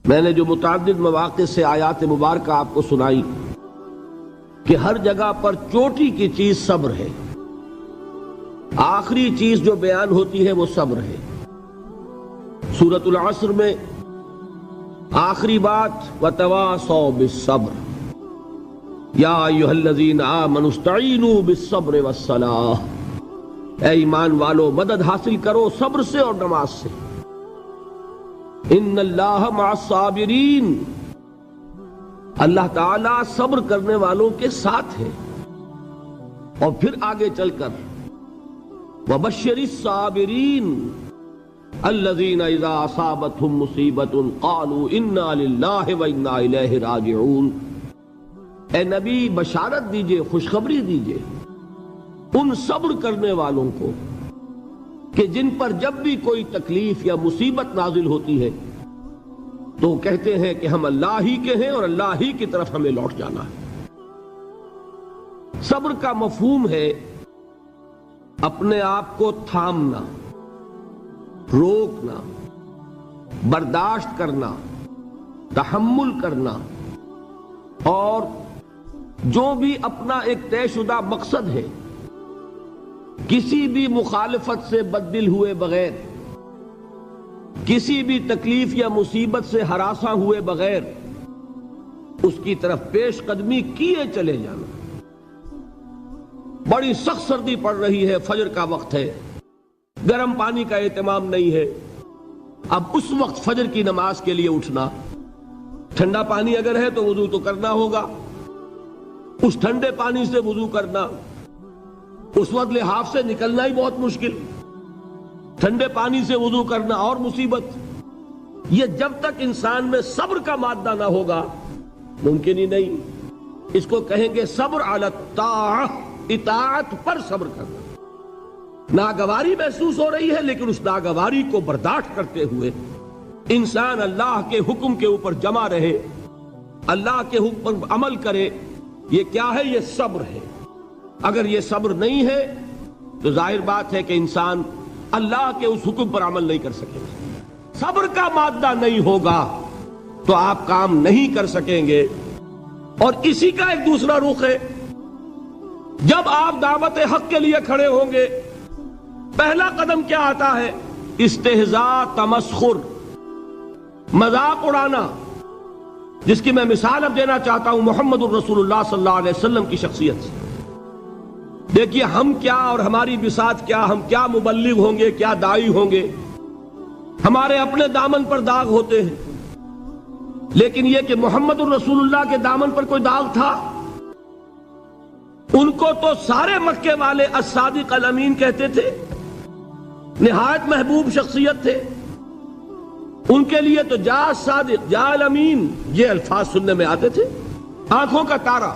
میں نے جو متعدد مواقع سے آیات مبارکہ آپ کو سنائی کہ ہر جگہ پر چوٹی کی چیز صبر ہے، آخری چیز جو بیان ہوتی ہے وہ صبر ہے۔ سورۃ العصر میں آخری بات وَتَوَاصَوْا بِالصَّبْرِ یا ایھا الذین آمنوا استعینوا بالصبر والصلاۃ، اے ایمان والو مدد حاصل کرو صبر سے اور نماز سے۔ ان اللہ مع الصابرین، اللہ تعالیٰ صبر کرنے والوں کے ساتھ ہے۔ اور پھر آگے چل کر وبشر الصابرین الذین اذا اصابتهم مصیبۃ قالوا انا للہ وانا الیہ راجعون، اے نبی بشارت دیجئے، خوشخبری دیجئے ان صبر کرنے والوں کو کہ جن پر جب بھی کوئی تکلیف یا مصیبت نازل ہوتی ہے تو کہتے ہیں کہ ہم اللہ ہی کے ہیں اور اللہ ہی کی طرف ہمیں لوٹ جانا ہے۔ صبر کا مفہوم ہے اپنے آپ کو تھامنا، روکنا، برداشت کرنا، تحمل کرنا، اور جو بھی اپنا ایک طے شدہ مقصد ہے کسی بھی مخالفت سے بددل ہوئے بغیر، کسی بھی تکلیف یا مصیبت سے ہراساں ہوئے بغیر اس کی طرف پیش قدمی کیے چلے جانا۔ بڑی سخت سردی پڑ رہی ہے، فجر کا وقت ہے، گرم پانی کا اہتمام نہیں ہے، اب اس وقت فجر کی نماز کے لیے اٹھنا، ٹھنڈا پانی اگر ہے تو وضو تو کرنا ہوگا، اس ٹھنڈے پانی سے وضو کرنا، اس وقت لحاف سے نکلنا ہی بہت مشکل، ٹھنڈے پانی سے وضو کرنا اور مصیبت۔ یہ جب تک انسان میں صبر کا مادہ نہ ہوگا ممکن ہی نہیں۔ اس کو کہیں گے صبر علی الطاعہ، اطاعت پر صبر کرنا۔ ناگواری محسوس ہو رہی ہے لیکن اس ناگواری کو برداشت کرتے ہوئے انسان اللہ کے حکم کے اوپر جمع رہے، اللہ کے حکم پر عمل کرے۔ یہ کیا ہے؟ یہ صبر ہے۔ اگر یہ صبر نہیں ہے تو ظاہر بات ہے کہ انسان اللہ کے اس حکم پر عمل نہیں کر سکے گا۔ صبر کا مادہ نہیں ہوگا تو آپ کام نہیں کر سکیں گے۔ اور اسی کا ایک دوسرا رخ ہے، جب آپ دعوت حق کے لیے کھڑے ہوں گے پہلا قدم کیا آتا ہے؟ استہزاء، تمسخر، مذاق اڑانا، جس کی میں مثال اب دینا چاہتا ہوں محمد الرسول اللہ صلی اللہ علیہ وسلم کی شخصیت سے۔ دیکھیے ہم کیا اور ہماری بساط کیا، ہم کیا مبلغ ہوں گے، کیا داعی ہوں گے، ہمارے اپنے دامن پر داغ ہوتے ہیں، لیکن یہ کہ محمد الرسول اللہ کے دامن پر کوئی داغ تھا؟ ان کو تو سارے مکے والے الصادق الامین کہتے تھے، نہایت محبوب شخصیت تھے، ان کے لیے تو جا صادق جا الامین یہ الفاظ سننے میں آتے تھے، آنکھوں کا تارا۔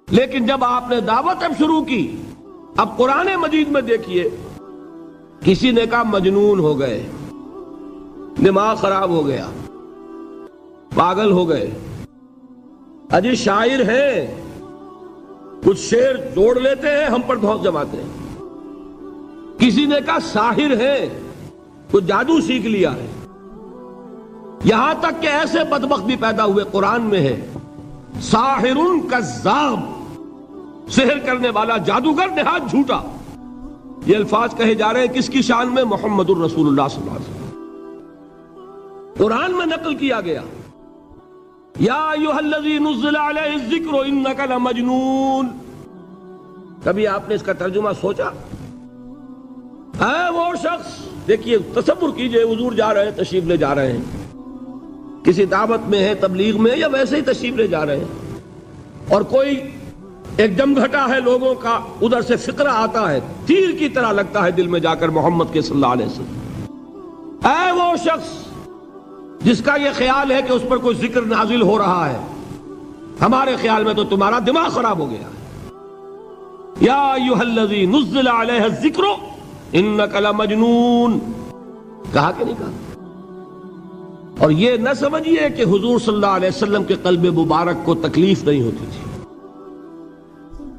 لیکن جب آپ نے دعوت اب شروع کی، اب قرآن مجید میں دیکھیے کسی نے کہا مجنون ہو گئے، دماغ خراب ہو گیا، پاگل ہو گئے، اجی شاعر ہیں، کچھ شعر جوڑ لیتے ہیں ہم پر دھوس جماتے ہیں۔ کسی نے کہا ساحر ہے، کچھ جادو سیکھ لیا ہے، یہاں تک کہ ایسے بدبخت بھی پیدا ہوئے، قرآن میں ہے ساحر کذاب، سحر کرنے والا جادوگر نہایت جھوٹا۔ یہ الفاظ کہے جا رہے ہیں کس کی شان میں؟ محمد الرسول اللہ صلی اللہ علیہ وسلم۔ قرآن میں نقل کیا گیا یا ایھا الذی نزل علیہ الذکر انک لمجنون۔ کبھی آپ نے اس کا ترجمہ سوچا؟ ہے وہ شخص، دیکھیے تصور کیجئے حضور جا رہے ہیں، تشریف لے جا رہے ہیں، کسی دعوت میں ہے، تبلیغ میں، یا ویسے ہی تشریف لے جا رہے ہیں، اور کوئی ایک جمگھٹا ہے لوگوں کا، ادھر سے فقرہ آتا ہے، تیر کی طرح لگتا ہے دل میں جا کر محمد کے صلی اللہ علیہ وسلم۔ اے وہ شخص جس کا یہ خیال ہے کہ اس پر کوئی ذکر نازل ہو رہا ہے، ہمارے خیال میں تو تمہارا دماغ خراب ہو گیا ہے۔ یا ایھا الذی نزل علیہ الذکر انک لمجنون، کہا کہ نہیں کہا؟ اور یہ نہ سمجھیے کہ حضور صلی اللہ علیہ وسلم کے قلب مبارک کو تکلیف نہیں ہوتی تھی۔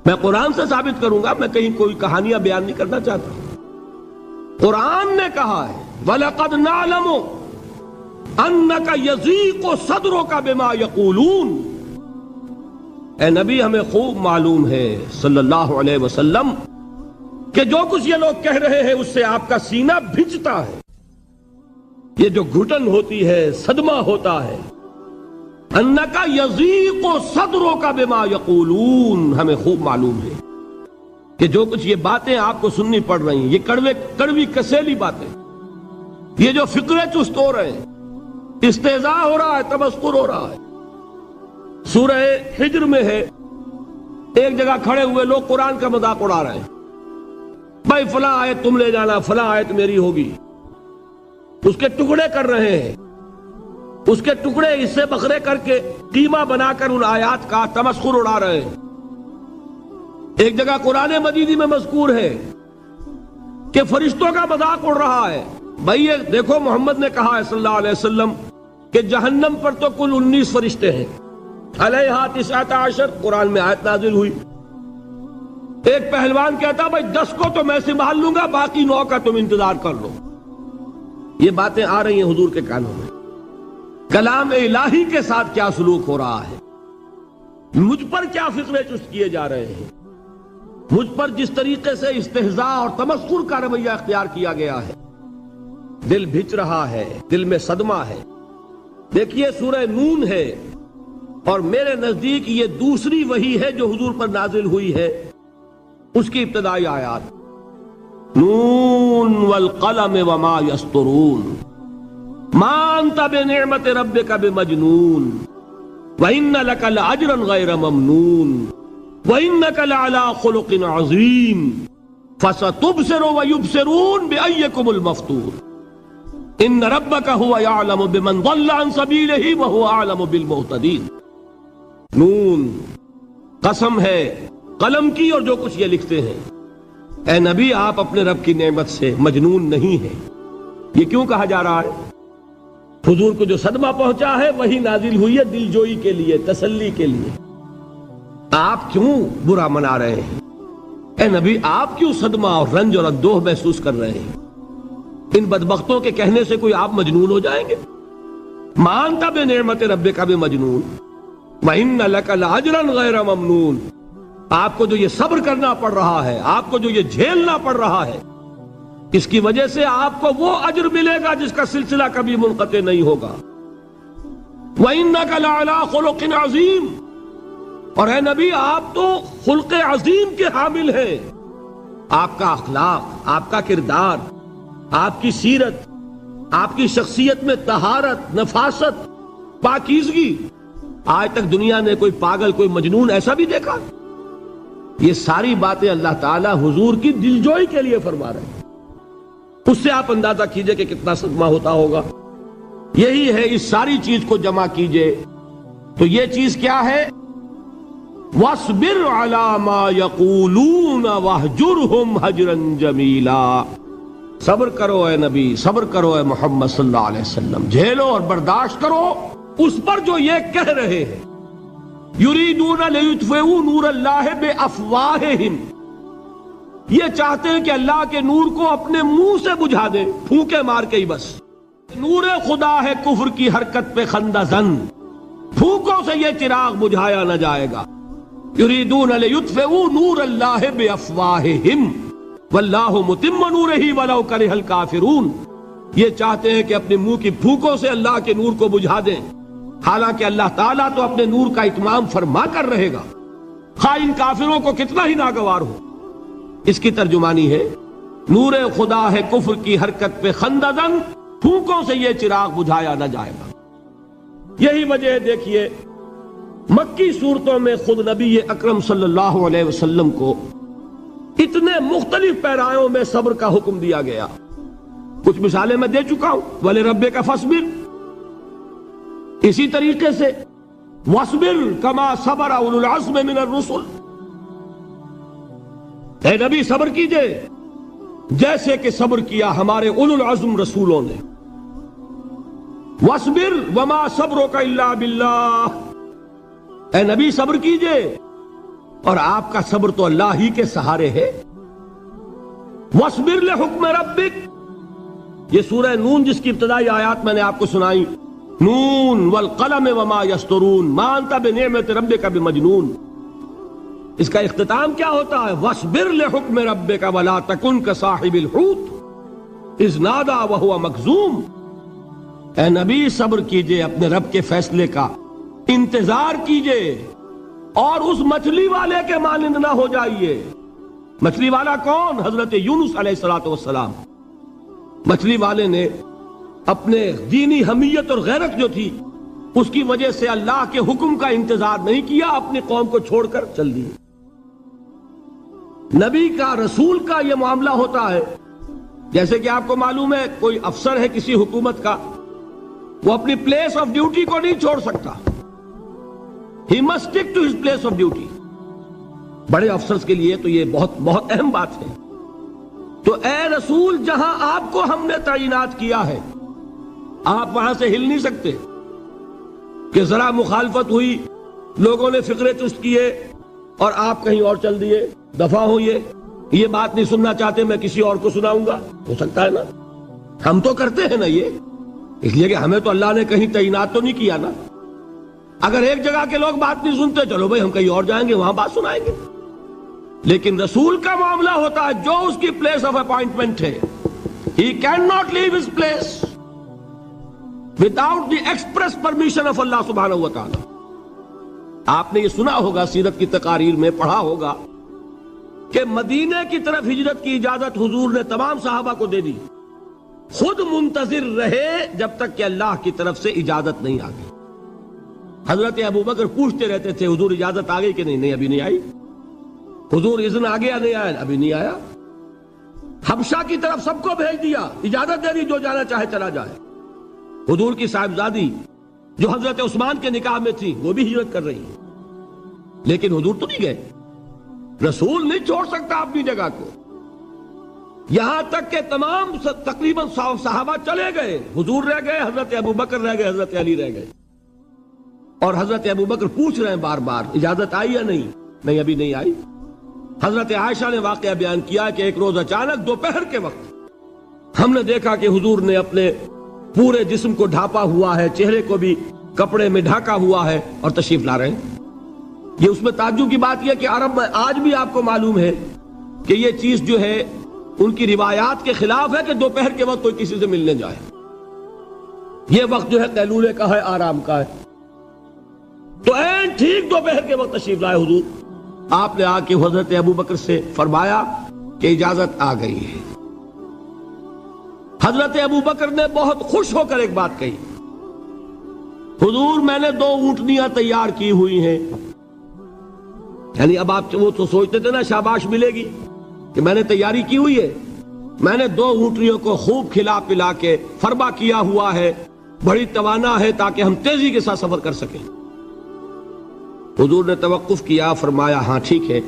میں قرآن سے ثابت کروں گا، میں کہیں کوئی کہانیاں بیان نہیں کرنا چاہتا۔ قرآن نے کہا ہے وَلَقَدْ نَعْلَمُ انک یضیق صدرک بما یقولون، اے نبی ہمیں خوب معلوم ہے صلی اللہ علیہ وسلم کہ جو کچھ یہ لوگ کہہ رہے ہیں اس سے آپ کا سینہ بھجتا ہے، یہ جو گھٹن ہوتی ہے، صدمہ ہوتا ہے۔ انک یضیق صدرک بما یقولون، ہمیں خوب معلوم ہے کہ جو کچھ یہ باتیں آپ کو سننی پڑ رہی ہیں، یہ کڑوی کسیلی باتیں، یہ جو فقرے چست ہو رہے ہیں، استہزاء ہو رہا ہے، تمسخر ہو رہا ہے۔ سورہ حجر میں ہے، ایک جگہ کھڑے ہوئے لوگ قرآن کا مذاق اڑا رہے ہیں، بھائی فلاں آیت تم لے جانا، فلاں آیت میری ہوگی، اس کے ٹکڑے کر رہے ہیں، اس کے ٹکڑے حصے بکھرے کر کے قیمہ بنا کر ان آیات کا تمسخر اڑا رہے ہیں۔ ایک جگہ قرآن مجید میں مذکور ہے کہ فرشتوں کا مذاق اڑ رہا ہے، بھائی یہ دیکھو محمد نے کہا ہے صلی اللہ علیہ وسلم کہ جہنم پر تو کل 19 فرشتے ہیں، علیہا 19 قرآن میں آیت نازل ہوئی۔ ایک پہلوان کہتا بھائی 10 کو تو میں سنبھال لوں گا، باقی 9 کا تم انتظار کر لو۔ یہ باتیں آ رہی ہیں حضور کے کانوں میں، کلام الہی کے ساتھ کیا سلوک ہو رہا ہے، مجھ پر کیا فقرے چست کیے جا رہے ہیں، مجھ پر جس طریقے سے استہزاء اور تمسخر کا رویہ اختیار کیا گیا ہے، دل بھج رہا ہے، دل میں صدمہ ہے۔ دیکھیے سورہ نون ہے، اور میرے نزدیک یہ دوسری وحی ہے جو حضور پر نازل ہوئی ہے، اس کی ابتدائی آیات، نون والقلم وما یسطرون ما انت بنعمت ربک بمجنون وان لک لاجرا غیر ممنون وانک لعلی خلق عظیم فستبصر ویبصرون بأیکم المفتون ان ربک هو یعلم بمن ضل عن سبیلہ وهو اعلم بالمہتدین۔ نون، قسم ہے قلم کی اور جو کچھ یہ لکھتے ہیں۔ اے نبی آپ اپنے رب کی نعمت سے مجنون نہیں ہیں۔ یہ کیوں کہا جا رہا ہے؟ حضور کو جو صدمہ پہنچا ہے وہی نازل ہوئی ہے دل جوئی کے لیے، تسلی کے لیے۔ آپ کیوں برا منا رہے ہیں؟ اے نبی آپ کیوں صدمہ اور رنج اور اندوہ محسوس کر رہے ہیں؟ ان بدبختوں کے کہنے سے کوئی آپ مجنون ہو جائیں گے؟ مانتا بے نعمت ربک بمجنون وَإِنَّ لَكَ لَأَجْرًا غَيْرَ مَمْنُونَ، آپ کو جو یہ صبر کرنا پڑ رہا ہے، آپ کو جو یہ جھیلنا پڑ رہا ہے، اس کی وجہ سے آپ کو وہ اجر ملے گا جس کا سلسلہ کبھی منقطع نہیں ہوگا۔ وَإِنَّكَ لَعَلَىٰ خُلُقٍ عَظِيمٍ، اور اے نبی آپ تو خلق عظیم کے حامل ہیں۔ آپ کا اخلاق، آپ کا کردار، آپ کی سیرت، آپ کی شخصیت میں طہارت، نفاست، پاکیزگی، آج تک دنیا نے کوئی پاگل، کوئی مجنون ایسا بھی دیکھا؟ یہ ساری باتیں اللہ تعالیٰ حضور کی دلجوئی کے لیے فرما رہے ہیں۔ اس سے آپ اندازہ کیجئے کہ کتنا صدمہ ہوتا ہوگا۔ یہی ہے، اس ساری چیز کو جمع کیجئے تو یہ چیز کیا ہے؟ وَاصْبِرْ عَلَىٰ مَا يَقُولُونَ وَاهْجُرْهُمْ هَجْرًا جَمِيلًا، صبر کرو اے نبی، صبر کرو اے محمد صلی اللہ علیہ وسلم، جھیلو اور برداشت کرو اس پر جو یہ کہہ رہے ہیں۔ یریدون لیطفئوا نور اللہ بافواہہم، یہ چاہتے ہیں کہ اللہ کے نور کو اپنے منہ سے بجھا دیں، پھونکے مار کے ہی بس۔ نور خدا ہے کفر کی حرکت پہ خندہ زن، پھونکوں سے یہ چراغ بجھایا نہ جائے گا۔ یریدون لیطفئوا نور اللہ بافواہہم واللہ متم نورہ ولو کرہ الکافرون، یہ چاہتے ہیں کہ اپنے منہ کی پھونکوں سے اللہ کے نور کو بجھا دیں، حالانکہ اللہ تعالیٰ تو اپنے نور کا اتمام فرما کر رہے گا، خواہ ان کافروں کو کتنا ہی ناگوار ہو۔ اس کی ترجمانی ہے نور خدا ہے کفر کی حرکت پہ خنددن، پھونکوں سے یہ چراغ بجھایا نہ جائے گا۔ یہی وجہ ہے، دیکھیے مکی صورتوں میں خود نبی اکرم صلی اللہ علیہ وسلم کو اتنے مختلف پیرایوں میں صبر کا حکم دیا گیا۔ کچھ مثالیں میں دے چکا ہوں، وَلِرَبِّكَ فَاصْبِرْ، اسی طریقے سے وَاصْبِرْ كَمَا صَبَرَ أُولُو الْعَزْمِ مِنَ الرُّسُلِ، اے نبی صبر کیجئے جیسے کہ صبر کیا ہمارے اولو العزم رسولوں نے۔ وَاصْبِرْ وَمَا صَبْرُكَ إِلَّا بِاللَّهِ، اے نبی صبر کیجئے اور آپ کا صبر تو اللہ ہی کے سہارے ہے۔ وَاصْبِرْ لِحُکْمِ رَبِّكَ، یہ سورہ نون جس کی ابتدائی آیات میں نے آپ کو سنائی، نون والقلم وما یسطرون ما انت بنعمت ربک بمجنون، اس کا اختتام کیا ہوتا ہے؟ وَاصْبِرْ لِحُکْمِ رَبِّكَ وَلَا تَكُنْ كَصَاحِبِ الْحُوتِ اِذْ نَادَىٰ وَهُوَ مَكْظُومٌ، اے نبی صبر کیجئے اپنے رب کے فیصلے کا، انتظار کیجئے اور اس مچھلی والے کے مانند نہ ہو جائیے۔ مچھلی والا کون؟ حضرت یونس علیہ السلام۔ مچھلی والے نے اپنے دینی حمیت اور غیرت جو تھی اس کی وجہ سے اللہ کے حکم کا انتظار نہیں کیا، اپنی قوم کو چھوڑ کر چل دیے۔ نبی کا، رسول کا یہ معاملہ ہوتا ہے، جیسے کہ آپ کو معلوم ہے کوئی افسر ہے کسی حکومت کا، وہ اپنی پلیس آف ڈیوٹی کو نہیں چھوڑ سکتا، he must stick to his place of duty. بڑے افسرز کے لیے تو یہ بہت بہت اہم بات ہے۔ تو اے رسول، جہاں آپ کو ہم نے تعینات کیا ہے آپ وہاں سے ہل نہیں سکتے کہ ذرا مخالفت ہوئی، لوگوں نے فقرے چست کیے اور آپ کہیں اور چل دیے، دفع ہوئیے، یہ بات نہیں سننا چاہتے میں کسی اور کو سناؤں گا، ہو سکتا ہے نا؟ ہم تو کرتے ہیں نا یہ، اس لیے کہ ہمیں تو اللہ نے کہیں تعینات تو نہیں کیا نا۔ اگر ایک جگہ کے لوگ بات نہیں سنتے، چلو بھائی ہم کہیں اور جائیں گے، وہاں بات سنائیں گے۔ لیکن رسول کا معاملہ ہوتا ہے جو اس کی پلیس آف اپوائنٹمنٹ ہے، he cannot leave his place without the express permission of Allah سبحانہ و تعالی۔ آپ نے یہ سنا ہوگا، سیرت کی تقاریر میں پڑھا ہوگا کہ مدینے کی طرف ہجرت کی اجازت حضور نے تمام صحابہ کو دے دی، خود منتظر رہے جب تک کہ اللہ کی طرف سے اجازت نہیں آ گئی۔ حضرت ابو بکر پوچھتے رہتے تھے حضور اجازت آ گئی کہ نہیں؟ نہیں ابھی نہیں آئی۔ حضور اذن آ گیا؟ نہیں آیا، ابھی نہیں آیا۔ حبشہ کی طرف سب کو بھیج دیا، اجازت دے دی جو جانا چاہے چلا جائے۔ حضور کی صاحبزادی جو حضرت عثمان کے نکاح میں تھی وہ بھی ہجرت کر رہی ہے، لیکن حضور تو نہیں گئے۔ رسول نہیں چھوڑ سکتا اپنی جگہ کو، یہاں تک کہ تمام تقریباً صحابہ چلے گئے، حضور رہ گئے، حضرت ابو بکر رہ گئے، حضرت علی رہ گئے، اور حضرت ابو بکر پوچھ رہے ہیں بار بار اجازت آئی یا نہیں؟ نہیں ابھی نہیں آئی۔ حضرت عائشہ نے واقعہ بیان کیا کہ ایک روز اچانک دوپہر کے وقت ہم نے دیکھا کہ حضور نے اپنے پورے جسم کو ڈھانپا ہوا ہے، چہرے کو بھی کپڑے میں ڈھانکا ہوا ہے اور تشریف لا رہے ہیں۔ یہ اس میں تعجب کی بات یہ کہ عرب میں آج بھی آپ کو معلوم ہے کہ یہ چیز جو ہے ان کی روایات کے خلاف ہے کہ دوپہر کے وقت کوئی کسی سے ملنے جائے۔ یہ وقت جو ہے قیلولے کا ہے، آرام کا ہے۔ تو این ٹھیک دوپہر کے وقت تشریف لائے حضور، آپ نے آ کے حضرت ابو بکر سے فرمایا کہ اجازت آ گئی ہے۔ حضرت ابو بکر نے بہت خوش ہو کر ایک بات کہی، حضور میں نے 2 اونٹنیاں تیار کی ہوئی ہیں۔ یعنی اب آپ وہ تو سوچتے تھے نا شاباش ملے گی کہ میں نے تیاری کی ہوئی ہے، میں نے 2 اونٹنیوں کو خوب کھلا پلا کے فربا کیا ہوا ہے، بڑی توانا ہے تاکہ ہم تیزی کے ساتھ سفر کر سکیں۔ حضور نے توقف کیا، فرمایا ہاں ٹھیک ہے،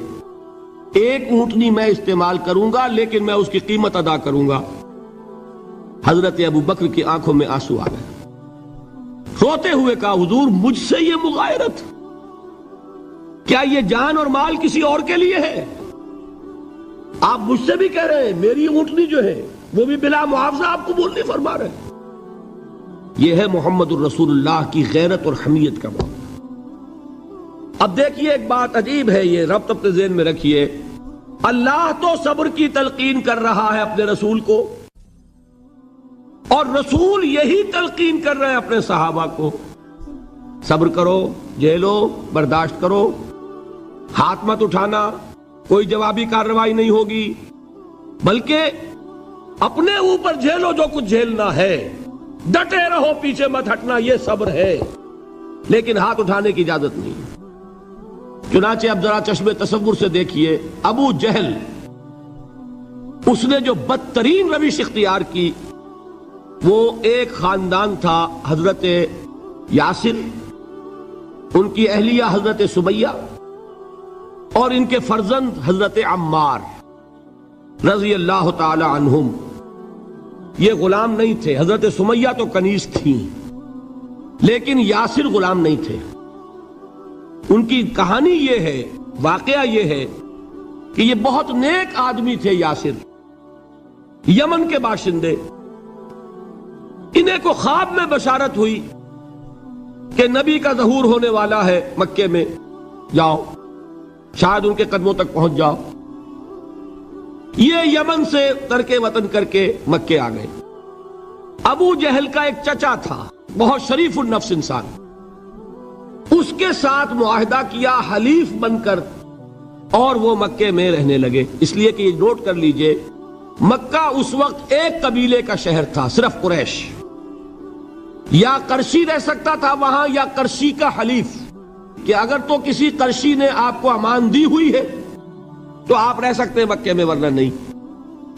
1 اونٹنی میں استعمال کروں گا لیکن میں اس کی قیمت ادا کروں گا۔ حضرت ابو بکر کی آنکھوں میں آنسو آ گئے، روتے ہوئے کہا حضور مجھ سے یہ مغایرت، کیا یہ جان اور مال کسی اور کے لیے ہے؟ آپ مجھ سے بھی کہہ رہے ہیں میری اونٹنی جو ہے وہ بھی بلا معاوضہ آپ قبول نہیں فرما رہے۔ یہ ہے محمد الرسول اللہ کی غیرت اور حمیت کا معاملہ۔ اب دیکھیے ایک بات عجیب ہے، یہ ربط اپنے ذہن میں رکھیے، اللہ تو صبر کی تلقین کر رہا ہے اپنے رسول کو، اور رسول یہی تلقین کر رہے ہیں اپنے صحابہ کو، صبر کرو، جھیلو، برداشت کرو، ہاتھ مت اٹھانا، کوئی جوابی کارروائی نہیں ہوگی، بلکہ اپنے اوپر جھیلو جو کچھ جھیلنا ہے، ڈٹے رہو، پیچھے مت ہٹنا، یہ صبر ہے، لیکن ہاتھ اٹھانے کی اجازت نہیں۔ چنانچہ اب ذرا چشم تصور سے دیکھیے، ابو جہل اس نے جو بدترین روش اختیار کی، وہ ایک خاندان تھا حضرت یاسر، ان کی اہلیہ حضرت سمیہ اور ان کے فرزند حضرت عمار رضی اللہ تعالی عنہم۔ یہ غلام نہیں تھے، حضرت سمیہ تو کنیز تھیں لیکن یاسر غلام نہیں تھے۔ ان کی کہانی یہ ہے، واقعہ یہ ہے کہ یہ بہت نیک آدمی تھے یاسر، یمن کے باشندے، انہیں کو خواب میں بشارت ہوئی کہ نبی کا ظہور ہونے والا ہے مکے میں، جاؤ شاید ان کے قدموں تک پہنچ جاؤ۔ یہ یمن سے ترک وطن کر کے مکے آ گئے۔ ابو جہل کا ایک چچا تھا، بہت شریف النفس انسان، اس کے ساتھ معاہدہ کیا حلیف بن کر، اور وہ مکے میں رہنے لگے۔ اس لیے کہ یہ نوٹ کر لیجئے، مکہ اس وقت ایک قبیلے کا شہر تھا، صرف قریش۔ یا قرشی رہ سکتا تھا وہاں، یا قرشی کا حلیف، کہ اگر تو کسی قرشی نے آپ کو امان دی ہوئی ہے تو آپ رہ سکتے ہیں مکے میں، ورنہ نہیں۔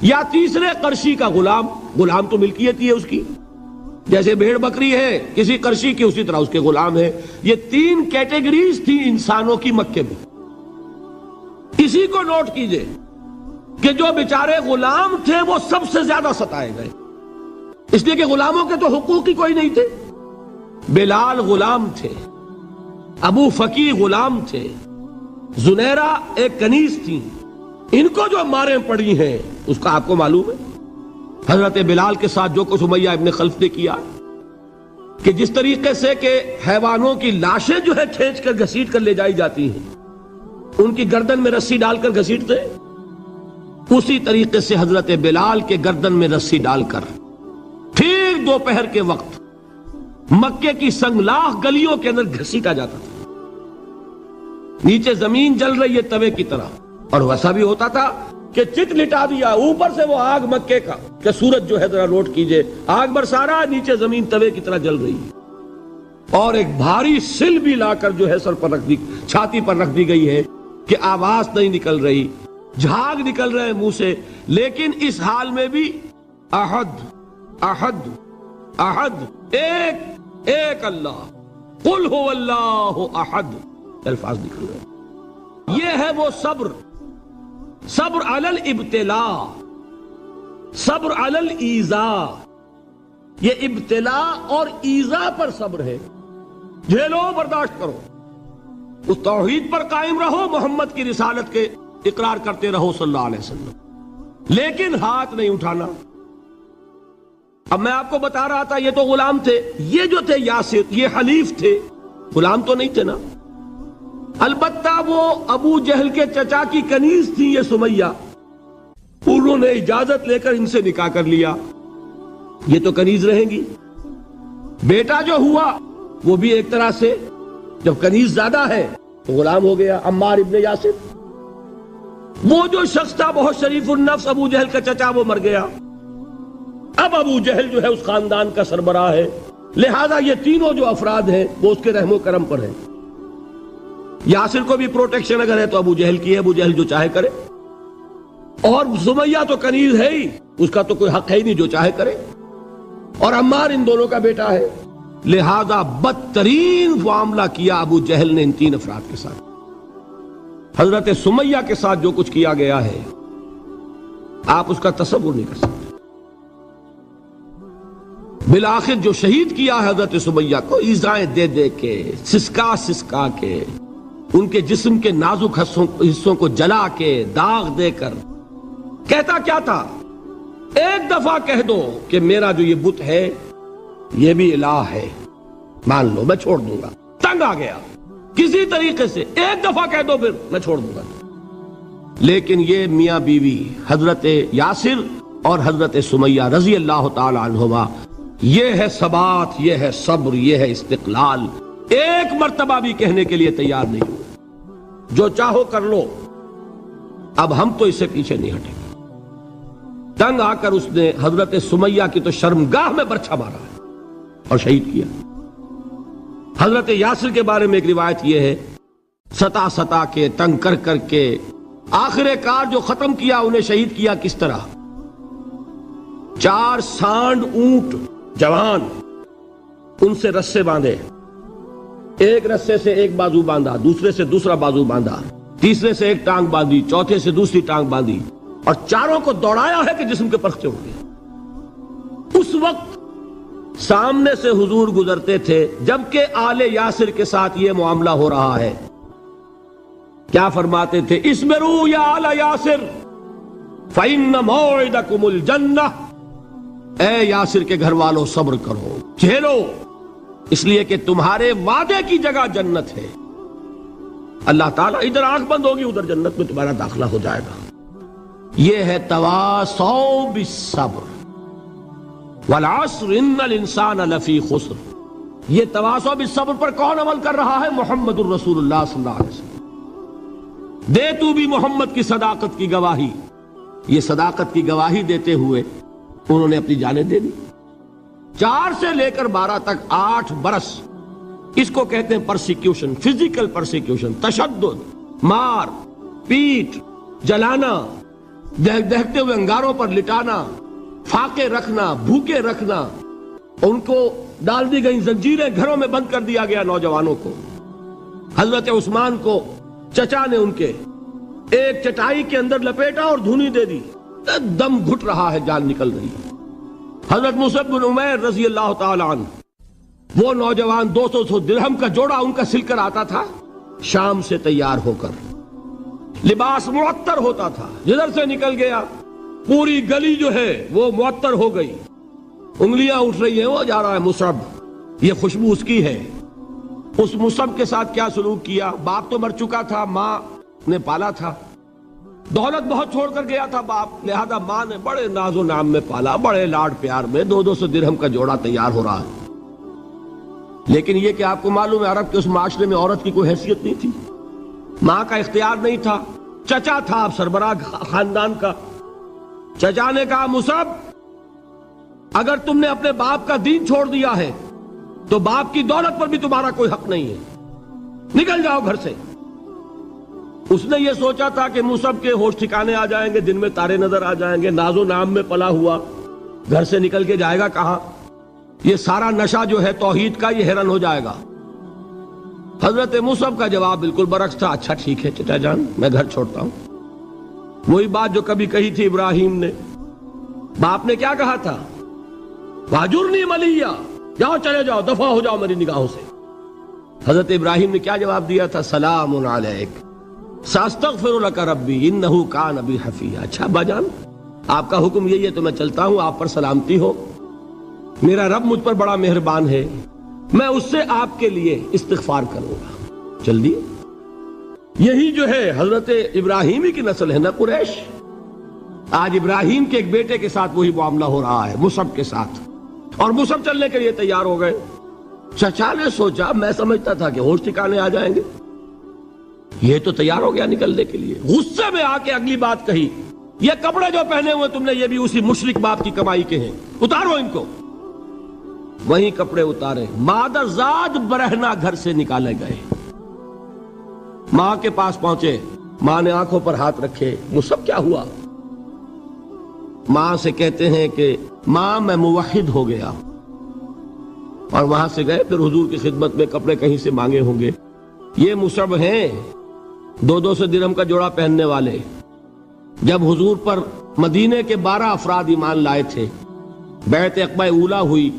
یا تیسرے قرشی کا غلام، غلام تو ملکیت ہی ہے اس کی، جیسے بھیڑ بکری ہے کسی قرشی کی، اسی طرح اس کے غلام ہے۔ یہ تین کیٹیگریز تھی انسانوں کی مکے میں۔ اسی کو نوٹ کیجئے کہ جو بیچارے غلام تھے وہ سب سے زیادہ ستائے گئے، اس لیے کہ غلاموں کے تو حقوق ہی کوئی نہیں تھے۔ بلال غلام تھے، ابو فقی غلام تھے، زنیرہ ایک کنیز تھی، ان کو جو ماریں پڑی ہیں اس کا آپ کو معلوم ہے۔ حضرت بلال کے ساتھ جو کچھ امیہ ابن خلف نے کیا، کہ جس طریقے سے کہ حیوانوں کی لاشیں جو ہے کھینچ کر گھسیٹ کر لے جائی جاتی ہیں، ان کی گردن میں رسی ڈال کر گھسیٹتے، اسی طریقے سے حضرت بلال کے گردن میں رسی ڈال کر ٹھیک دوپہر کے وقت مکے کی سنگلاخ گلیوں کے اندر گھسیٹا جاتا تھا۔ نیچے زمین جل رہی ہے توے کی طرح، اور ویسا بھی ہوتا تھا کہ چت لٹا دیا، اوپر سے وہ آگ مکے کا، کہ سورج جو ہے ذرا نوٹ کیجئے، آگ برسا رہا، نیچے زمین توے کی طرح جل رہی ہے، اور ایک بھاری سل بھی لا کر جو ہے سر پر رکھ دی، چھاتی پر رکھ دی گئی ہے کہ آواز نہیں نکل رہی، جھاگ نکل رہے منہ سے، لیکن اس حال میں بھی احد احد احد، ایک ایک اللہ، قل هو اللہ احد، الفاظ نکل رہے۔ یہ ہے وہ صبر، صبر علی الابتلاء، صبر علی الایذاء۔ یہ ابتلاء اور ایذاء پر صبر ہے، جھیلو برداشت کرو، اس توحید پر قائم رہو، محمد کی رسالت کے اقرار کرتے رہو صلی اللہ علیہ وسلم، لیکن ہاتھ نہیں اٹھانا۔ اب میں آپ کو بتا رہا تھا یہ تو غلام تھے، یہ جو تھے یاسر، یہ حلیف تھے، غلام تو نہیں تھے نا۔ البتہ وہ ابو جہل کے چچا کی کنیز تھی یہ سمیہ، انہوں نے اجازت لے کر ان سے نکاح کر لیا، یہ تو کنیز رہیں گی۔ بیٹا جو ہوا وہ بھی ایک طرح سے، جب کنیز زیادہ ہے تو غلام ہو گیا، عمار ابن یاسر۔ وہ جو شخص تھا بہت شریف النفس ابو جہل کا چچا، وہ مر گیا۔ اب ابو جہل جو ہے اس خاندان کا سربراہ ہے، لہذا یہ تینوں جو افراد ہیں وہ اس کے رحم و کرم پر ہیں۔ یاسر کو بھی پروٹیکشن اگر ہے تو ابو جہل کی ہے، ابو جہل جو چاہے کرے، اور سمیہ تو کنیز ہے ہی، اس کا تو کوئی حق ہے ہی نہیں، جو چاہے کرے، اور عمار ان دونوں کا بیٹا ہے، لہذا بدترین معاملہ کیا ابو جہل نے ان تین افراد کے ساتھ۔ حضرت سمیہ کے ساتھ جو کچھ کیا گیا ہے آپ اس کا تصور نہیں کر سکتے۔ بالآخر جو شہید کیا ہے حضرت سمیہ کو، ایذائیں دے دے کے، سسکا سسکا کے، ان کے جسم کے نازک حصوں کو جلا کے، داغ دے کر، کہتا کیا تھا، ایک دفعہ کہہ دو کہ میرا جو یہ بت ہے یہ بھی الہ ہے، مان لو میں چھوڑ دوں گا۔ تنگ آ گیا، کسی طریقے سے ایک دفعہ کہہ دو پھر میں چھوڑ دوں گا۔ لیکن یہ میاں بیوی حضرت یاسر اور حضرت سمیہ رضی اللہ تعالی عنہما، یہ ہے ثبات، یہ ہے صبر، یہ ہے استقلال، ایک مرتبہ بھی کہنے کے لیے تیار نہیں ہوئے، جو چاہو کر لو، اب ہم تو اس سے پیچھے نہیں ہٹیں گے۔ تنگ آ کر اس نے حضرت سمیہ کی تو شرمگاہ میں برچھا مارا اور شہید کیا۔ حضرت یاسر کے بارے میں ایک روایت یہ ہے، ستا ستا کے، تنگ کر کر کے، آخر کار جو ختم کیا، انہیں شہید کیا کس طرح، 4 سانڈ اونٹ جوان، ان سے رسے باندھے، ایک رسے سے ایک بازو باندھا، دوسرے سے دوسرا بازو باندھا، تیسرے سے ایک ٹانگ باندھی، چوتھے سے دوسری ٹانگ باندھی، اور چاروں کو دوڑایا ہے کہ جسم کے پرخچے ہو گئے۔ اس وقت سامنے سے حضور گزرتے تھے جبکہ آل یاسر کے ساتھ یہ معاملہ ہو رہا ہے، کیا فرماتے تھے، اسبروا یا آل یاسر فإن موعدکم الجنہ، اے یاسر کے گھر والوں صبر کرو، جھیلو، اس لیے کہ تمہارے وعدے کی جگہ جنت ہے۔ اللہ تعالیٰ ادھر آنکھ بند ہوگی، ادھر جنت میں تمہارا داخلہ ہو جائے گا۔ یہ ہے تواصوا بالصبر والعصر ان الانسان لفی خسر۔ یہ تواصوا بالصبر پر کون عمل کر رہا ہے؟ محمد الرسول اللہ صلی اللہ علیہ وسلم۔ دے تو بھی محمد کی صداقت کی گواہی۔ یہ صداقت کی گواہی دیتے ہوئے انہوں نے اپنی جانیں دے دی۔ 4 سے لے کر 12 تک 8 برس، اس کو کہتے ہیں پرسیکیوشن، فزیکل پرسیکیوشن، تشدد، مار پیٹ، جلانا، دہتے ہوئے انگاروں پر لٹانا، فاقے رکھنا، بھوکے رکھنا، ان کو ڈال دی گئی زنجیریں، گھروں میں بند کر دیا گیا نوجوانوں کو۔ حضرت عثمان کو چچا نے ان کے ایک چٹائی کے اندر لپیٹا اور دھونی دے دی، دم گھٹ رہا ہے، جان نکل رہی ہے۔ حضرت مصعب بن عمیر رضی اللہ تعالی عنہ، وہ نوجوان 200 درہم کا جوڑا ان کا سل کر آتا تھا شام سے تیار ہو کر، لباس معطر ہوتا تھا، جدھر سے نکل گیا پوری گلی جو ہے وہ معطر ہو گئی، انگلیاں اٹھ رہی ہیں، وہ جا رہا ہے مصعب، یہ خوشبو اس کی ہے۔ اس مصعب کے ساتھ کیا سلوک کیا؟ باپ تو مر چکا تھا، ماں نے پالا تھا، دولت بہت چھوڑ کر گیا تھا باپ، لہذا ماں نے بڑے ناز و نام میں پالا، بڑے لاڈ پیار میں، 200 درہم کا جوڑا تیار ہو رہا ہے۔ لیکن یہ کہ آپ کو معلوم ہے عرب کے اس معاشرے میں عورت کی کوئی حیثیت نہیں تھی، ماں کا اختیار نہیں تھا، چچا تھا اب سربراہ خاندان کا۔ چچا نے کہا مصعب، اگر تم نے اپنے باپ کا دین چھوڑ دیا ہے تو باپ کی دولت پر بھی تمہارا کوئی حق نہیں ہے، نکل جاؤ گھر سے۔ اس نے یہ سوچا تھا کہ مصعب کے ہوش ٹھکانے آ جائیں گے، دن میں تارے نظر آ جائیں گے، ناز و نام میں پلا ہوا گھر سے نکل کے جائے گا کہاں، یہ سارا نشہ جو ہے توحید کا یہ حیران ہو جائے گا۔ حضرت مصعب کا جواب بالکل برعکس تھا، اچھا ٹھیک ہے چچا جان، میں گھر چھوڑتا ہوں۔ وہی بات جو کبھی کہی تھی ابراہیم نے، باپ نے کیا کہا تھا؟ واجرنی ملیہ، جاؤ چلے جاؤ، دفع ہو جاؤ میری نگاہوں سے۔ حضرت ابراہیم نے کیا جواب دیا تھا؟ سلام علیک ساستغفر لک ربی انہ کان بی حفیہ۔ اچھا ابا جان، آپ کا حکم یہی ہے تو میں چلتا ہوں، آپ پر سلامتی ہو، میرا رب مجھ پر بڑا مہربان ہے، میں اس سے آپ کے لیے استغفار کروں گا۔ چل دیے۔ یہی جو ہے حضرت ابراہیمی کی نسل ہے نا قریش۔ آج ابراہیم کے ایک بیٹے کے ساتھ وہی معاملہ ہو رہا ہے، مصعب کے ساتھ، اور مصعب چلنے کے لیے تیار ہو گئے۔ چچا نے سوچا، میں سمجھتا تھا کہ ہوش ٹھکانے آ جائیں گے، یہ تو تیار ہو گیا نکلنے کے لیے۔ غصے میں آ کے اگلی بات کہی، یہ کپڑے جو پہنے ہوئے تم نے یہ بھی اسی مشرک باپ کی کمائی کے ہیں، اتارو ان کو۔ وہیں کپڑے اتارے، مادر زاد برہنہ گھر سے نکالے گئے۔ ماں کے پاس پہنچے، ماں نے آنکھوں پر ہاتھ رکھے، مصعب کیا ہوا؟ ماں سے کہتے ہیں کہ ماں میں موحد ہو گیا، اور وہاں سے گئے پھر حضور کی خدمت میں، کپڑے کہیں سے مانگے ہوں گے۔ یہ مصعب ہیں 200 درہم کا جوڑا پہننے والے۔ جب حضور پر مدینے کے 12 افراد ایمان لائے تھے، بیعت عقبہ اولا ہوئی،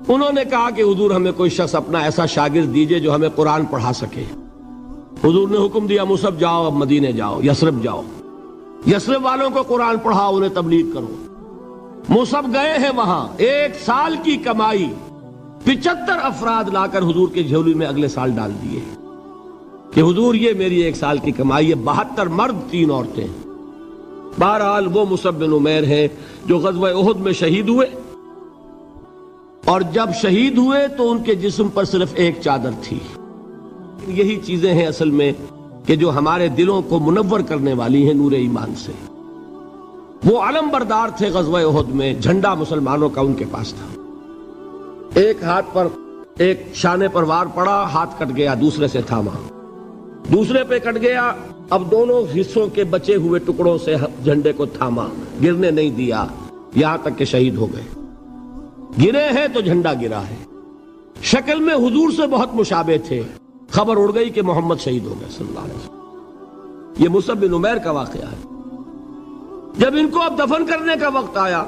انہوں نے کہا کہ حضور ہمیں کوئی شخص اپنا ایسا شاگرد دیجئے جو ہمیں قرآن پڑھا سکے۔ حضور نے حکم دیا مصعب جاؤ، اب مدینے جاؤ، یثرب جاؤ، یثرب والوں کو قرآن پڑھاؤ، انہیں تبلیغ کرو۔ مصعب گئے ہیں وہاں، 1 سال کی کمائی 75 افراد لا کر حضور کے جھولی میں اگلے سال ڈال دیے کہ حضور یہ میری 1 سال کی کمائی ہے، 72 مرد 3 عورتیں۔ بہرحال وہ مصعب بن عمیر ہیں جو غزوہ احد میں شہید ہوئے، اور جب شہید ہوئے تو ان کے جسم پر صرف 1 چادر تھی۔ یہی چیزیں ہیں اصل میں کہ جو ہمارے دلوں کو منور کرنے والی ہیں نور ایمان سے۔ وہ علم بردار تھے غزوہ احد میں، جھنڈا مسلمانوں کا ان کے پاس تھا۔ ایک ہاتھ پر ایک شانے پر وار پڑا، ہاتھ کٹ گیا، دوسرے سے تھاما، دوسرے پہ کٹ گیا، اب دونوں حصوں کے بچے ہوئے ٹکڑوں سے جھنڈے کو تھاما، گرنے نہیں دیا، یہاں تک کہ شہید ہو گئے۔ گرے ہیں تو جھنڈا گرا ہے۔ شکل میں حضور سے بہت مشابہ تھے، خبر اڑ گئی کہ محمد شہید ہو گئے صلی اللہ علیہ وسلم۔ یہ مصعب بن عمیر کا واقعہ ہے۔ جب ان کو اب دفن کرنے کا وقت آیا،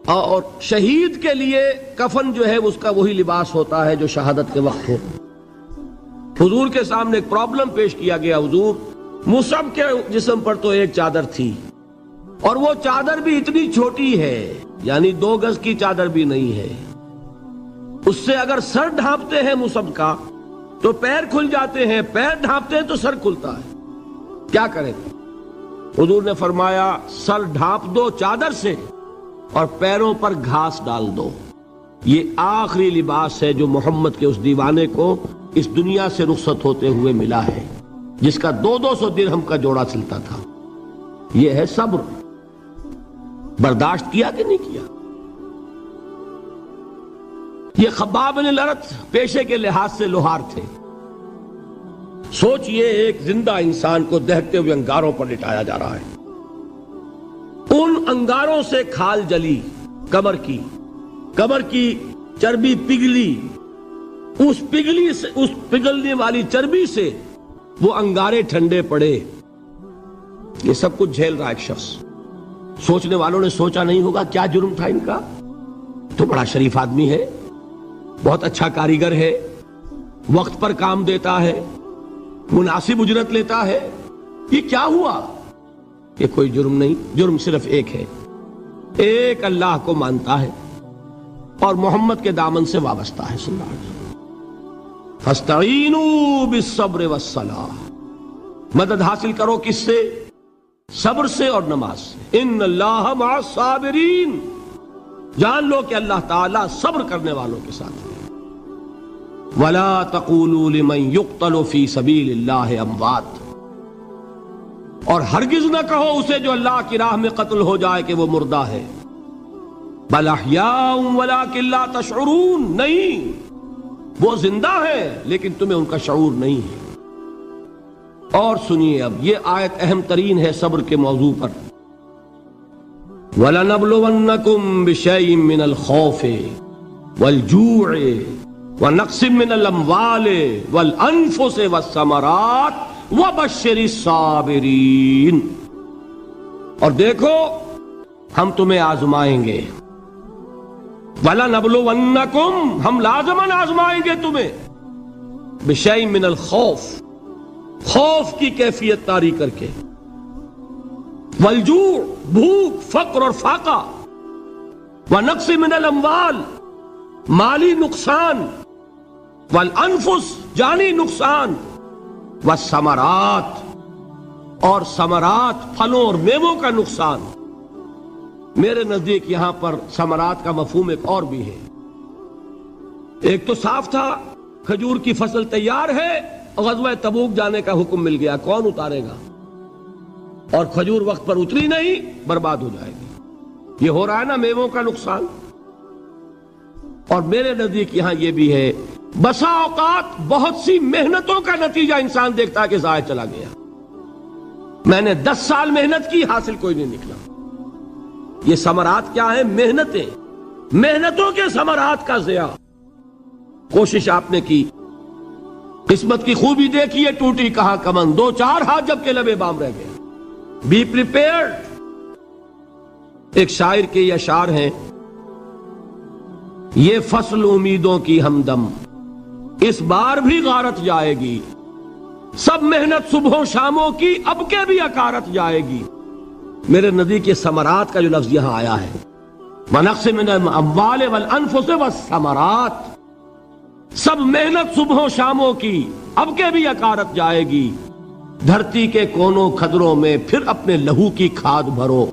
اور شہید کے لیے کفن جو ہے اس کا وہی لباس ہوتا ہے جو شہادت کے وقت ہو، حضور کے سامنے ایک پرابلم پیش کیا گیا۔ حضور، مصعب کے جسم پر تو 1 چادر تھی، اور وہ چادر بھی اتنی چھوٹی ہے، یعنی 2 گز کی چادر بھی نہیں ہے، اس سے اگر سر ڈھانپتے ہیں مصحف کا تو پیر کھل جاتے ہیں، پیر ڈھانپتے ہیں تو سر کھلتا ہے، کیا کریں؟ حضور نے فرمایا سر ڈھانپ دو چادر سے اور پیروں پر گھاس ڈال دو۔ یہ آخری لباس ہے جو محمد کے اس دیوانے کو اس دنیا سے رخصت ہوتے ہوئے ملا ہے، جس کا 200 درہم کا جوڑا چلتا تھا۔ یہ ہے صبر۔ برداشت کیا کہ نہیں کیا؟ یہ خباب بن الارت پیشے کے لحاظ سے لوہار تھے۔ سوچئے ایک زندہ انسان کو دہتے ہوئے انگاروں پر لٹایا جا رہا ہے، ان انگاروں سے کھال جلی، کمر کی چربی پگھلی، اس پگھلنے والی چربی سے وہ انگارے ٹھنڈے پڑے۔ یہ سب کچھ جھیل رہا ایک شخص۔ سوچنے والوں نے سوچا نہیں ہوگا کیا جرم تھا ان کا، تو بڑا شریف آدمی ہے، بہت اچھا کاریگر ہے، وقت پر کام دیتا ہے، مناسب اجرت لیتا ہے، یہ کیا ہوا؟ یہ کوئی جرم نہیں، جرم صرف ایک ہے، ایک اللہ کو مانتا ہے اور محمد کے دامن سے وابستہ ہے صلی اللہ علیہ وسلم۔ فاستعینوا بالصبر والصلاۃ، مدد حاصل کرو کس سے؟ صبر سے اور نماز سے۔ ان اللہ مع الصابرین، جان لو کہ اللہ تعالیٰ صبر کرنے والوں کے ساتھ ہے۔ ولا تقولوا لمن يقتل في سبيل الله اموات، اور ہرگز نہ کہو اسے جو اللہ کی راہ میں قتل ہو جائے کہ وہ مردہ ہے۔ بل احیاء ولکن لا تشعرون، نہیں، وہ زندہ ہے لیکن تمہیں ان کا شعور نہیں ہے۔ اور سنیے اب یہ آیت اہم ترین ہے صبر کے موضوع پر۔ وَلَنَبْلُوَنَّكُمْ بِشَيْءٍ مِّنَ الْخَوْفِ وَالْجُوعِ وَنَقْصٍ مِّنَ الْأَمْوَالِ وَالْأَنفُسِ وَالثَّمَرَاتِ وَبَشِّرِ الصَّابِرِينَ، اور دیکھو ہم تمہیں آزمائیں گے۔ وَلَنَبْلُوَنَّكُمْ، ہم لازماً آزمائیں گے تمہیں، بِشَيْءٍ مِّنَ الْخَوْفِ، خوف کی کیفیت طاری کر کے، والجوع، بھوک، فقر اور فاقہ، ونقص من الاموال، مالی نقصان، والانفس، جانی نقصان، والثمرات، اور ثمرات، پھلوں اور میووں کا نقصان۔ میرے نزدیک یہاں پر ثمرات کا مفہوم ایک اور بھی ہے۔ ایک تو صاف تھا کھجور کی فصل تیار ہے، غزوہ تبوک جانے کا حکم مل گیا، کون اتارے گا؟ اور کھجور وقت پر اتری نہیں، برباد ہو جائے گی۔ یہ ہو رہا ہے نا میووں کا نقصان۔ اور میرے نزدیک یہاں یہ بھی ہے، بسا اوقات بہت سی محنتوں کا نتیجہ انسان دیکھتا ہے کہ ضائع چلا گیا، میں نے 10 سال محنت کی، حاصل کوئی نہیں نکلا۔ یہ ثمرات کیا ہیں؟ محنتیں، محنتوں کے ثمرات کا ضیاع۔ کوشش آپ نے کی، قسمت کی خوبی دیکھیے، ٹوٹی کہاں کمن، 2-4 ہاتھ جب کے لبے بام رہ گئے۔ Be prepared. ایک شاعر کے یہ اشعار ہیں، یہ فصل امیدوں کی ہمدم اس بار بھی غارت جائے گی، سب محنت صبحوں شاموں کی اب کے بھی اکارت جائے گی۔ میرے نزدیک یہ ثمرات کا جو لفظ یہاں آیا ہے، وَنَقْصٍ مِّنَ الْأَمْوَالِ وَالْأَنفُسِ وَالثَّمَرَاتِ، سب محنت صبحوں شاموں کی اب کے بھی اکارت جائے گی۔ دھرتی کے کونوں کھدروں میں پھر اپنے لہو کی کھاد بھرو،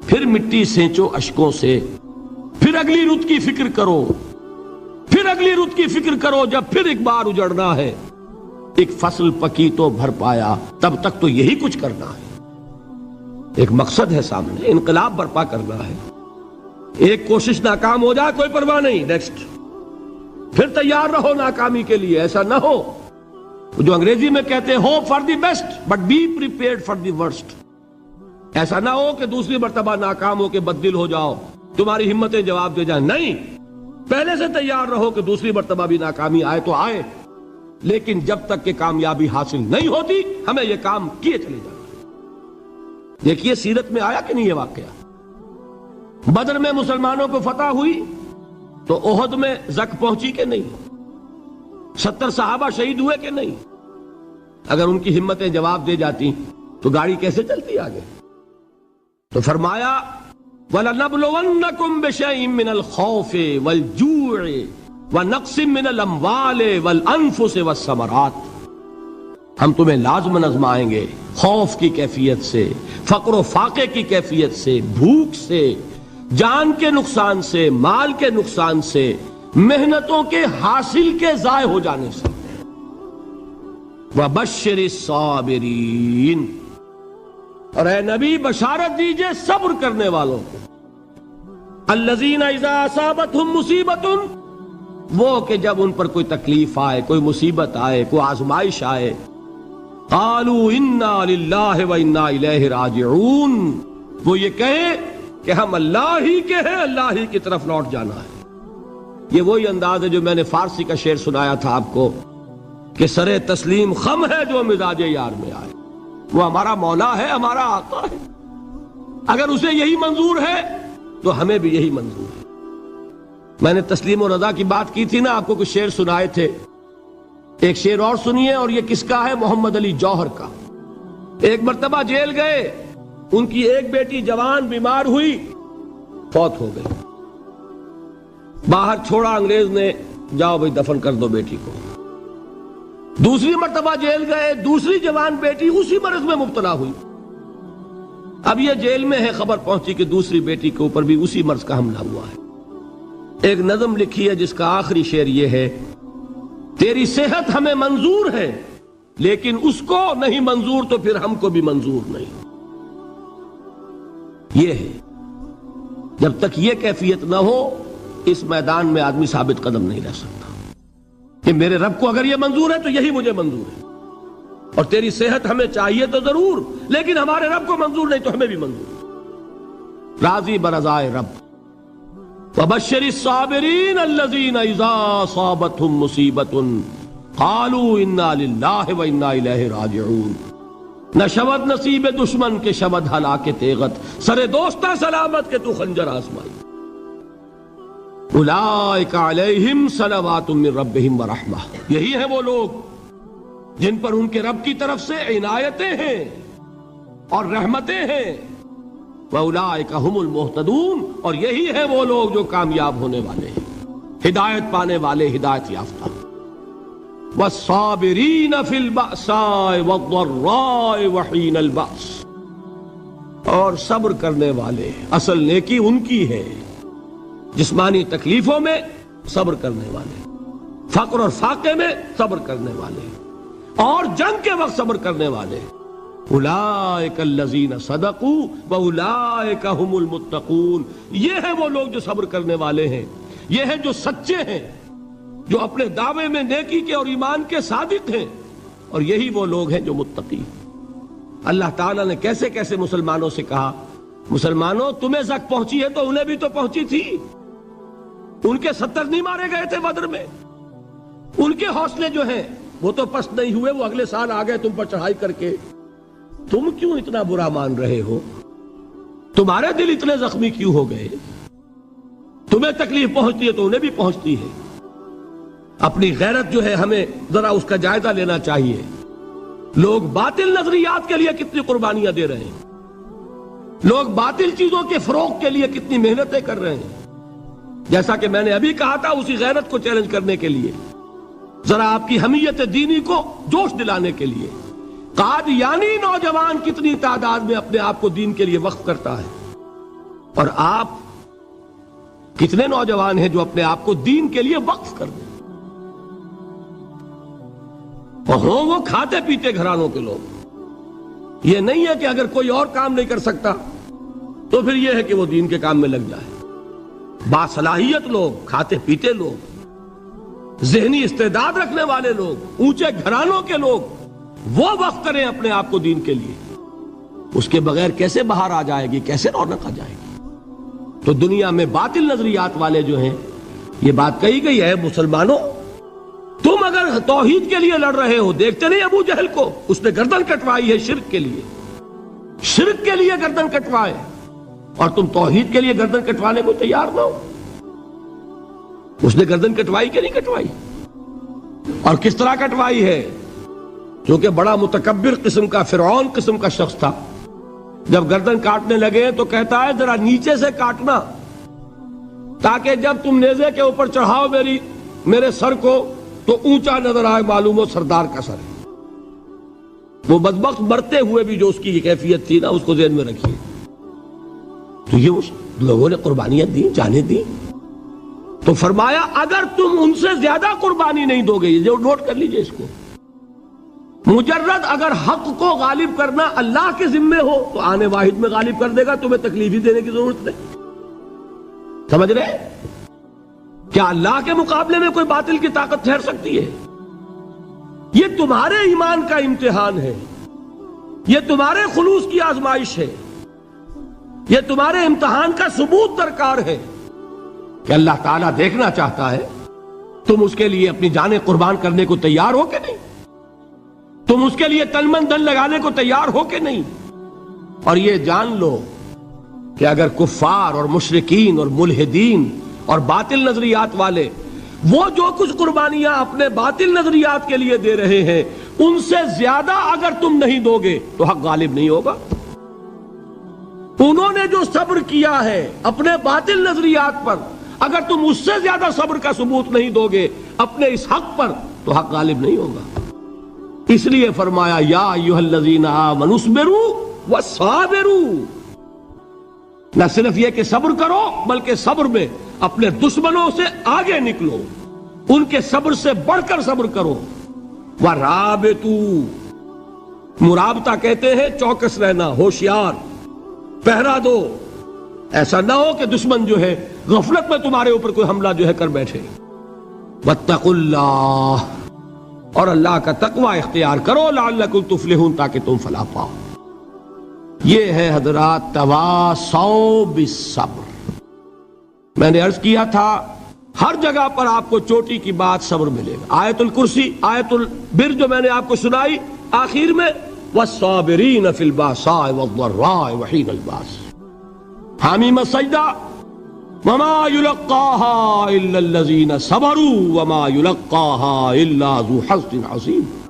پھر مٹی سینچو اشکوں سے، پھر اگلی رت کی فکر کرو، پھر اگلی رت کی فکر کرو، جب پھر ایک بار اجڑنا ہے۔ ایک فصل پکی تو بھر پایا، تب تک تو یہی کچھ کرنا ہے۔ ایک مقصد ہے سامنے، انقلاب برپا کرنا ہے۔ ایک کوشش ناکام ہو جائے کوئی پرواہ نہیں، نیکسٹ، پھر تیار رہو ناکامی کے لیے۔ ایسا نہ ہو جو انگریزی میں کہتے ہیں hope for the best but be prepared for the worst. ایسا نہ ہو کہ دوسری مرتبہ ناکام ہو کے بددل ہو جاؤ، تمہاری ہمتیں جواب دے جائیں، نہیں، پہلے سے تیار رہو کہ دوسری مرتبہ بھی ناکامی آئے تو آئے، لیکن جب تک کہ کامیابی حاصل نہیں ہوتی ہمیں یہ کام کیے چلے جانا۔ دیکھیے سیرت میں آیا کہ نہیں یہ واقعہ؟ بدر میں مسلمانوں کو فتح ہوئی تو احد میں زک پہنچی کہ نہیں؟ 70 صحابہ شہید ہوئے کہ نہیں؟ اگر ان کی ہمتیں جواب دے جاتی تو گاڑی کیسے چلتی آگے؟ تو فرمایا وَلَنَبْلُوَنَّكُمْ بِشَيْءٍ مِّنَ الْخَوْفِ وَالْجُوعِ وَنَقْصٍ مِّنَ الْأَمْوَالِ وَالْأَنفُسِ وَالثَّمَرَاتِ، ہم تمہیں لازماً آزمائیں گے خوف کی کیفیت سے، فقر و فاقے کی کیفیت سے، بھوک سے، جان کے نقصان سے، مال کے نقصان سے، محنتوں کے حاصل کے ضائع ہو جانے سے۔ وَبَشِّرِ الصَّابِرِينَ، اور اے نبی بشارت دیجئے صبر کرنے والوں کو۔ الذین اذا اصابتہم مصیبت، وہ کہ جب ان پر کوئی تکلیف آئے، کوئی مصیبت آئے، کوئی آزمائش آئے، قالوا انا للہ وانا الیہ راجعون، وہ یہ کہیں کہ ہم اللہ ہی کے ہیں، اللہ ہی کی طرف لوٹ جانا ہے۔ یہ وہی انداز ہے جو میں نے فارسی کا شعر سنایا تھا آپ کو کہ سرے تسلیم خم ہے جو مزاج یار میں آئے۔ وہ ہمارا مولا ہے، ہمارا آقا ہے، اگر اسے یہی منظور ہے تو ہمیں بھی یہی منظور ہے۔ میں نے تسلیم و رضا کی بات کی تھی نا، آپ کو کچھ شعر سنائے تھے، ایک شعر اور سنیے، اور یہ کس کا ہے؟ محمد علی جوہر کا۔ ایک مرتبہ جیل گئے، ان کی ایک بیٹی جوان بیمار ہوئی، فوت ہو گئی، باہر چھوڑا انگریز نے، جاؤ بھائی دفن کر دو بیٹی کو۔ دوسری مرتبہ جیل گئے، دوسری جوان بیٹی اسی مرض میں مبتلا ہوئی، اب یہ جیل میں ہے، خبر پہنچی کہ دوسری بیٹی کے اوپر بھی اسی مرض کا حملہ ہوا ہے۔ ایک نظم لکھی ہے جس کا آخری شعر یہ ہے، تیری صحت ہمیں منظور ہے لیکن اس کو نہیں منظور تو پھر ہم کو بھی منظور نہیں۔ یہ ہے، جب تک یہ کیفیت نہ ہو اس میدان میں آدمی ثابت قدم نہیں رہ سکتا کہ میرے رب کو اگر یہ منظور ہے تو یہی مجھے منظور ہے، اور تیری صحت ہمیں چاہیے تو ضرور، لیکن ہمارے رب کو منظور نہیں تو ہمیں بھی منظور۔ راضی برضائے رب۔ وَبَشِّرِ الصَّابِرِينَ الَّذِينَ إِذَا أَصَابَتْهُمْ مُصِيبَةٌ قَالُوا إِنَّا لِلَّهِ وَإِنَّا إِلَيْهِ رَاجِعُونَ، نہ شود نصیب دشمن کے شود ہلاک تیغت، سر دوستہ سلامت کے تو خنجر آزمائی۔ اولئک علیہم صلوات من ربہم ورحمہ، یہی ہیں وہ لوگ جن پر ان کے رب کی طرف سے عنایتیں ہیں اور رحمتیں ہیں۔ وَأُولَئِكَ هُمُ الْمُهْتَدُونَ، اور یہی ہیں وہ لوگ جو کامیاب ہونے والے ہیں، ہدایت پانے والے، ہدایت یافتہ۔ وَالصَّابِرِينَ فِي الْبَأْسَاءِ وَالضَّرَّاءِ وَحِينَ الْبَأْسِ، اور صبر کرنے والے، اصل نیکی ان کی ہے، جسمانی تکلیفوں میں صبر کرنے والے، فقر اور فاقے میں صبر کرنے والے، اور جنگ کے وقت صبر کرنے والے۔ اولئک الذین صدقوا واولئک هم المتقون، یہ ہیں وہ لوگ جو صبر کرنے والے ہیں، یہ ہیں جو سچے ہیں، جو اپنے دعوے میں نیکی کے اور ایمان کے صادق ہیں، اور یہی وہ لوگ ہیں جو متقی۔ اللہ تعالیٰ نے کیسے کیسے مسلمانوں سے کہا، مسلمانوں تمہیں زک پہنچی ہے تو انہیں بھی تو پہنچی تھی، ان کے 70 نہیں مارے گئے تھے بدر میں، ان کے حوصلے جو ہیں وہ تو پست نہیں ہوئے، وہ اگلے سال آ گئے تم پر چڑھائی کر کے، تم کیوں اتنا برا مان رہے ہو؟ تمہارے دل اتنے زخمی کیوں ہو گئے؟ تمہیں تکلیف پہنچتی ہے تو انہیں بھی پہنچتی ہے۔ اپنی غیرت جو ہے ہمیں ذرا اس کا جائزہ لینا چاہیے۔ لوگ باطل نظریات کے لیے کتنی قربانیاں دے رہے ہیں، لوگ باطل چیزوں کے فروغ کے لیے کتنی محنتیں کر رہے ہیں۔ جیسا کہ میں نے ابھی کہا تھا، اسی غیرت کو چیلنج کرنے کے لیے، ذرا آپ کی حمیت دینی کو جوش دلانے کے لیے، قادیانی نوجوان کتنی تعداد میں اپنے آپ کو دین کے لیے وقف کرتا ہے، اور آپ کتنے نوجوان ہیں جو اپنے آپ کو دین کے لیے وقف کر دیں، اور ہوں وہ کھاتے پیتے گھرانوں کے لوگ۔ یہ نہیں ہے کہ اگر کوئی اور کام نہیں کر سکتا تو پھر یہ ہے کہ وہ دین کے کام میں لگ جائے۔ باصلاحیت لوگ، کھاتے پیتے لوگ، ذہنی استعداد رکھنے والے لوگ، اونچے گھرانوں کے لوگ، وہ وقف کریں اپنے آپ کو دین کے لیے۔ اس کے بغیر کیسے باہر آ جائے گی، کیسے رونق آ جائے گی؟ تو دنیا میں باطل نظریات والے جو ہیں، یہ بات کہی گئی ہے، مسلمانوں تم اگر توحید کے لیے لڑ رہے ہو، دیکھتے نہیں ابو جہل کو، اس نے گردن کٹوائی ہے شرک کے لیے، شرک کے لیے گردن کٹوائے، اور تم توحید کے لیے گردن کٹوانے کو تیار نہ ہو۔ اس نے گردن کٹوائی کہ نہیں کٹوائی؟ اور کس طرح کٹوائی ہے؟ کیونکہ بڑا متکبر قسم کا، فرعون قسم کا شخص تھا، جب گردن کاٹنے لگے تو کہتا ہے ذرا نیچے سے کاٹنا تاکہ جب تم نیزے کے اوپر چڑھاؤ میرے سر کو تو اونچا نظر آئے، معلوم ہو سردار کا سر ہے۔ وہ بدبخت مرتے ہوئے بھی جو اس کی کیفیت تھی نا، اس کو ذہن میں رکھیے۔ تو یہ اس لوگوں نے قربانیاں دی، جانیں دی، تو فرمایا اگر تم ان سے زیادہ قربانی نہیں دو گے، یہ نوٹ کر لیجئے اس کو، مجرد اگر حق کو غالب کرنا اللہ کے ذمے ہو تو آنے واحد میں غالب کر دے گا، تمہیں تکلیف ہی دینے کی ضرورت نہیں۔ سمجھ رہے؟ کیا اللہ کے مقابلے میں کوئی باطل کی طاقت ٹھہر سکتی ہے؟ یہ تمہارے ایمان کا امتحان ہے، یہ تمہارے خلوص کی آزمائش ہے، یہ تمہارے امتحان کا ثبوت درکار ہے کہ اللہ تعالیٰ دیکھنا چاہتا ہے تم اس کے لیے اپنی جانیں قربان کرنے کو تیار ہو کہ نہیں، تم اس کے لیے تن من دھن لگانے کو تیار ہو کہ نہیں۔ اور یہ جان لو کہ اگر کفار اور مشرکین اور ملحدین اور باطل نظریات والے وہ جو کچھ قربانیاں اپنے باطل نظریات کے لیے دے رہے ہیں، ان سے زیادہ اگر تم نہیں دو گے تو حق غالب نہیں ہوگا۔ انہوں نے جو صبر کیا ہے اپنے باطل نظریات پر، اگر تم اس سے زیادہ صبر کا ثبوت نہیں دو گے اپنے اس حق پر تو حق غالب نہیں ہوگا۔ اس لیے فرمایا یا ایھا الذین آمنوا اصبروا وصابروا، نہ صرف یہ کہ صبر کرو بلکہ صبر میں اپنے دشمنوں سے آگے نکلو، ان کے صبر سے بڑھ کر صبر کرو۔ ورابطوا، مرابطہ کہتے ہیں چوکس رہنا، ہوشیار، پہرا دو، ایسا نہ ہو کہ دشمن جو ہے غفلت میں تمہارے اوپر کوئی حملہ جو ہے کر بیٹھے۔ واتقوا اللہ، اور اللہ کا تقوی اختیار کرو، لعلکم تفلحون، تاکہ تم فلاح پاؤ۔ یہ ہے حضرات تواصوا بالصبر۔ میں نے عرض کیا تھا ہر جگہ پر آپ کو چوٹی کی بات صبر ملے گا۔ آیت الکرسی، آیت البر جو میں نے آپ کو سنائی آخر میں، والصابرین فی الباساء والضراء وحین الباس، حامیم السجدہ، وما یلقاها الا الذین صبروا وما یلقاها الا ذو حظ عظیم۔